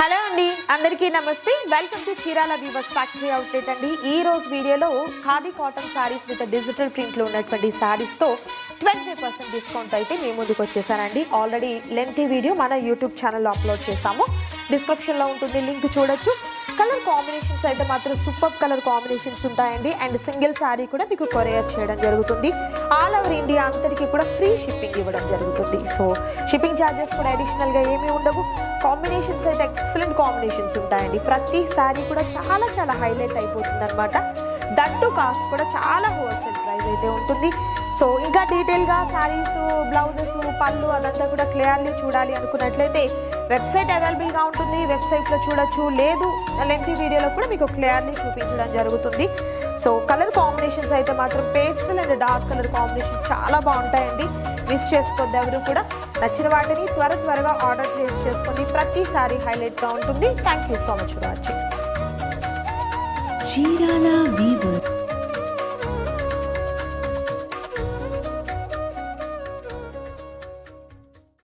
Hello అండి, అందరికీ నమస్తే. Welcome to Chirala weavers factory outlet అండి. ఈ రోజు వీడియోలో khadi cotton saris with digital ప్రింట్లో ఉన్నటువంటి శారీస్తో 25% డిస్కౌంట్ అయితే మీ ముందుకు వచ్చేసానండి. ఆల్రెడీ లెంతీ వీడియో మన యూట్యూబ్ ఛానల్లో అప్లోడ్ చేసాము, డిస్క్రిప్షన్లో ఉంటుంది, లింక్ చూడొచ్చు. కలర్ కాంబినేషన్స్ అయితే మాత్రం సూపర్ కలర్ కాంబినేషన్స్ ఉంటాయండి. అండ్ సింగిల్ శారీ కూడా మీకు కొరియర్ చేయడం జరుగుతుంది. ఆల్ ఓవర్ ఇండియా అంతటికి కూడా ఫ్రీ షిప్పింగ్ ఇవ్వడం జరుగుతుంది. సో షిప్పింగ్ ఛార్జెస్ కూడా అడిషనల్గా ఏమీ ఉండవు. కాంబినేషన్స్ అయితే ఎక్సలెంట్ కాంబినేషన్స్ ఉంటాయండి. ప్రతి శారీ కూడా చాలా హైలైట్ అయిపోతుంది అనమాట. దట్టు కాస్ట్ కూడా చాలా హోల్సేల్ ప్రైస్ అయితే ఉంటుంది. సో ఇంకా డీటెయిల్గా శారీస్, బ్లౌజెస్, పళ్ళు అదంతా కూడా క్లియర్లీ చూడాలి అనుకున్నట్లయితే వెబ్సైట్ అవైలబుల్గా ఉంటుంది, వెబ్సైట్లో చూడొచ్చు. లేదు లెంతీ వీడియోలో కూడా మీకు క్లియర్లీ చూపించడం జరుగుతుంది. సో కలర్ కాంబినేషన్స్ అయితే మాత్రం pastel and dark colour combination చాలా బాగుంటాయండి. మిస్ చేసుకోవద్దు ఎవరు కూడా. నచ్చిన వాటిని త్వరగా ఆర్డర్ ప్లేస్ చేసుకోండి. ప్రతి సారీ హైలైట్గా ఉంటుంది. Thank you so much for watching. Chirala Weaver.